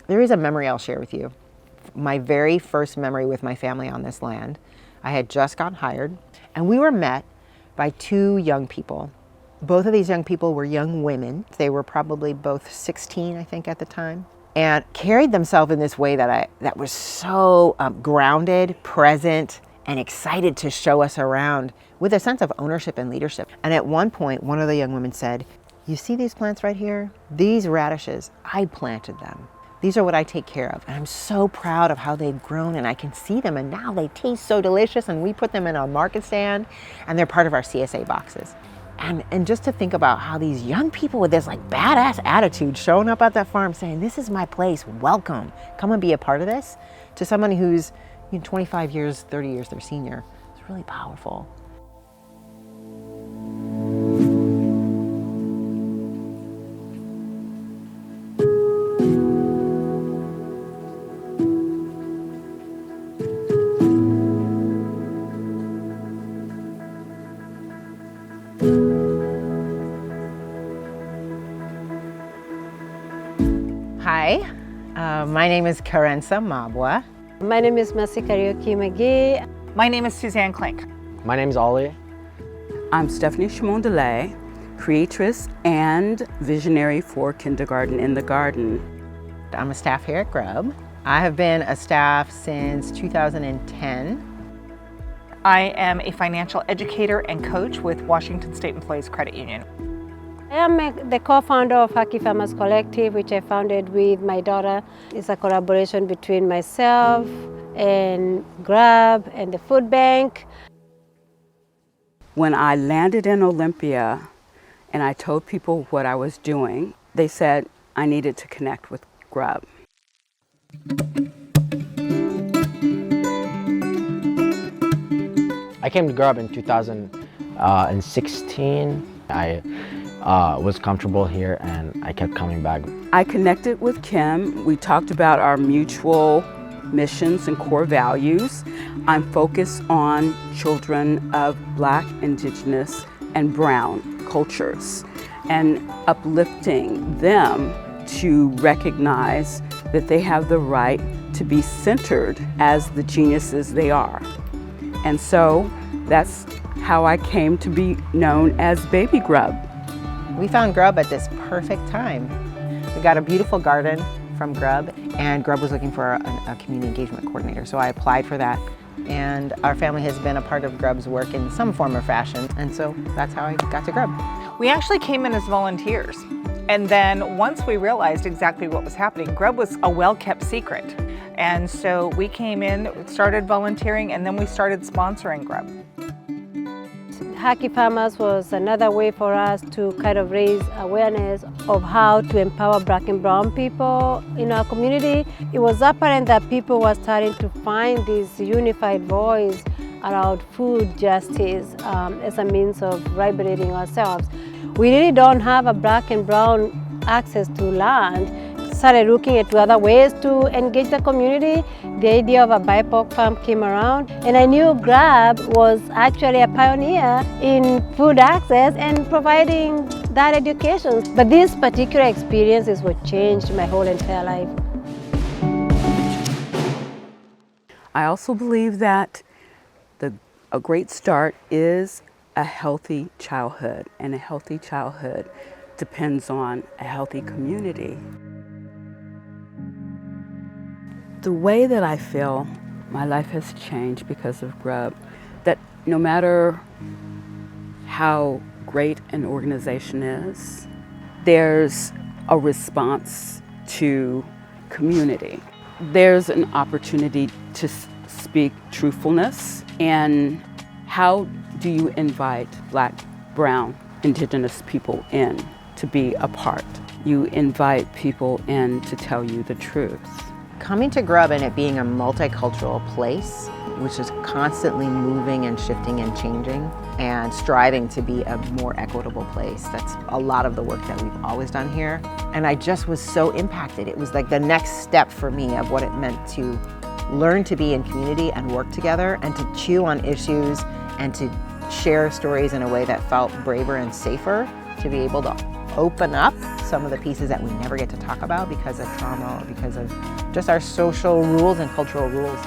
There is a memory I'll share with you. My very first memory with my family on this land. I had just gotten hired, and we were met by two young people. Both of these young people were young women. They were probably both 16, I think, at the time, and carried themselves in this way that was so grounded, present, and excited to show us around with a sense of ownership and leadership. And at one point, one of the young women said, "You see these plants right here? These radishes, I planted them. These are what I take care of. And I'm so proud of how they've grown, and I can see them, and now they taste so delicious, and we put them in our market stand, and they're part of our CSA boxes." And just to think about how these young people with this like badass attitude showing up at that farm saying, "This is my place, welcome, come and be a part of this," to someone who's 25 years, 30 years their senior, it's really powerful. Hi, my name is Karensa Mabwa. My name is Mercy Karaoke McGee. My name is Suzanne Klink. My name's Ollie. I'm Stephanie Shimon DeLay, creatress and visionary for Kindergarten in the Garden. I'm a staff here at GRuB. I have been a staff since 2010. I am a financial educator and coach with Washington State Employees Credit Union. I am the co-founder of Happy Farmers Collective, which I founded with my daughter. It's a collaboration between myself and GRuB and the food bank. When I landed in Olympia and I told people what I was doing, they said I needed to connect with GRuB. I came to GRuB in 2016. I was comfortable here and I kept coming back. I connected with Kim. We talked about our mutual missions and core values. I'm focused on children of Black, Indigenous, and Brown cultures and uplifting them to recognize that they have the right to be centered as the geniuses they are. And so that's how I came to be known as Baby GRuB. We found GRuB at this perfect time. We got a beautiful garden from GRuB, and GRuB was looking for a community engagement coordinator, so I applied for that. And our family has been a part of GRuB's work in some form or fashion, and so that's how I got to GRuB. We actually came in as volunteers. And then once we realized exactly what was happening, GRuB was a well-kept secret. And so we came in, started volunteering, and then we started sponsoring GRuB. Happy Farmers was another way for us to kind of raise awareness of how to empower Black and Brown people in our community. It was apparent that people were starting to find this unified voice around food justice as a means of liberating ourselves. We really don't have a Black and Brown access to land. Started looking at other ways to engage the community. The idea of a BIPOC farm came around, and I knew GRuB was actually a pioneer in food access and providing that education. But this particular experience is what changed my whole entire life. I also believe that a great start is a healthy childhood, and a healthy childhood depends on a healthy community. The way that I feel my life has changed because of GRuB, that no matter how great an organization is, there's a response to community. There's an opportunity to speak truthfulness, and how do you invite Black, Brown, Indigenous people in to be a part? You invite people in to tell you the truth. Coming to GRuB and it being a multicultural place, which is constantly moving and shifting and changing and striving to be a more equitable place. That's a lot of the work that we've always done here. And I just was so impacted. It was like the next step for me of what it meant to learn to be in community and work together and to chew on issues and to share stories in a way that felt braver and safer, to be able to open up some of the pieces that we never get to talk about because of trauma or because of just our social rules and cultural rules.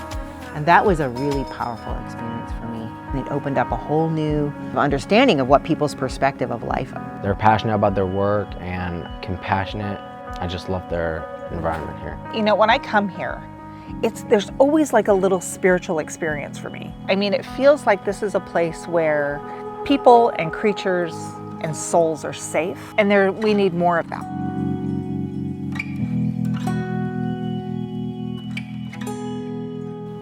And that was a really powerful experience for me. And it opened up a whole new understanding of what people's perspective of life are. They're passionate about their work and compassionate. I just love their environment here. You know, when I come here, there's always like a little spiritual experience for me. I mean, it feels like this is a place where people and creatures and souls are safe, and we need more of that.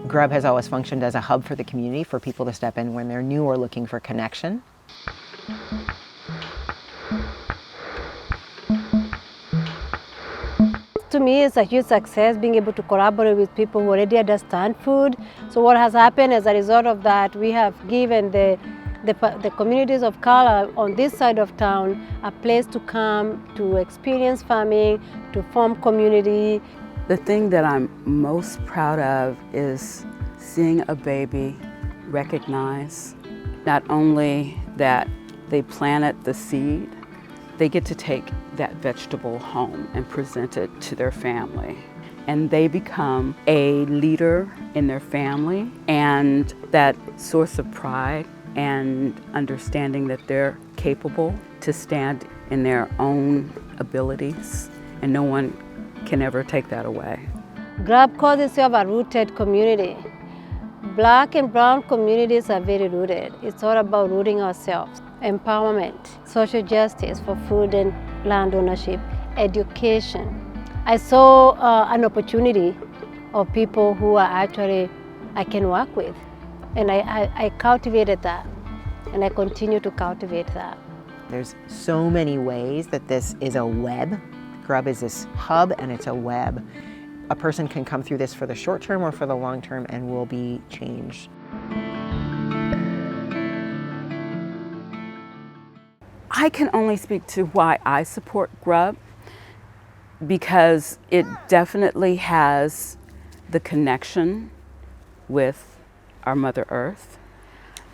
GRuB has always functioned as a hub for the community for people to step in when they're new or looking for connection. To me, it's a huge success being able to collaborate with people who already understand food. So what has happened as a result of that, we have given the communities of color on this side of town a place to come to experience farming, to form community. The thing that I'm most proud of is seeing a baby recognize not only that they planted the seed, they get to take that vegetable home and present it to their family. And they become a leader in their family, and that source of pride and understanding that they're capable to stand in their own abilities, and no one can ever take that away. GRuB calls itself a rooted community. Black and brown communities are very rooted. It's all about rooting ourselves. Empowerment, social justice for food and land ownership, education. I saw an opportunity of people who are actually I can work with. And I cultivated that, and I continue to cultivate that. There's so many ways that this is a web. GRuB is this hub, and it's a web. A person can come through this for the short term or for the long term and will be changed. I can only speak to why I support GRuB, because it definitely has the connection with our Mother Earth,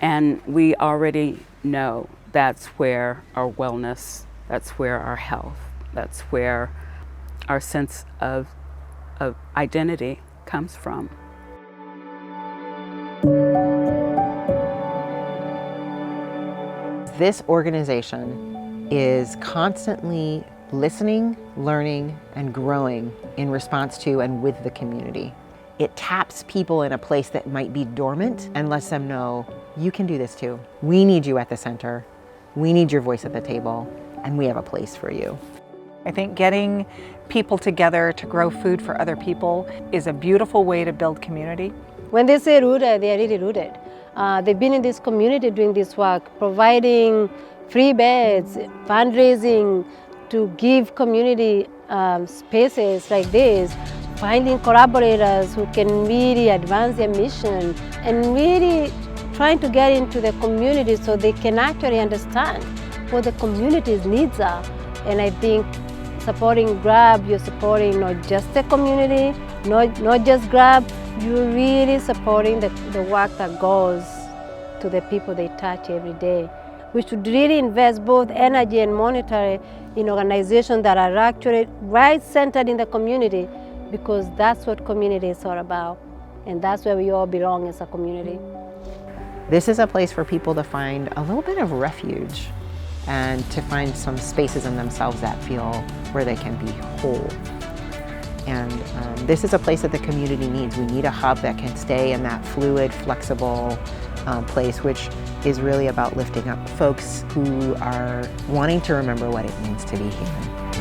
and we already know that's where our wellness, that's where our health, that's where our sense of identity comes from. This organization is constantly listening, learning, and growing in response to and with the community. It taps people in a place that might be dormant and lets them know, you can do this too. We need you at the center. We need your voice at the table, and we have a place for you. I think getting people together to grow food for other people is a beautiful way to build community. When they say rooted, they are really rooted. They've been in this community doing this work, providing free beds, fundraising to give community spaces like this, finding collaborators who can really advance their mission, and really trying to get into the community so they can actually understand what the community's needs are. And I think supporting GRuB, you're supporting not just the community, not just GRuB, you're really supporting the work that goes to the people they touch every day. We should really invest both energy and monetary in organizations that are actually right centered in the community, because that's what community is all about. And that's where we all belong as a community. This is a place for people to find a little bit of refuge and to find some spaces in themselves that feel where they can be whole. And this is a place that the community needs. We need a hub that can stay in that fluid, flexible place, which is really about lifting up folks who are wanting to remember what it means to be human.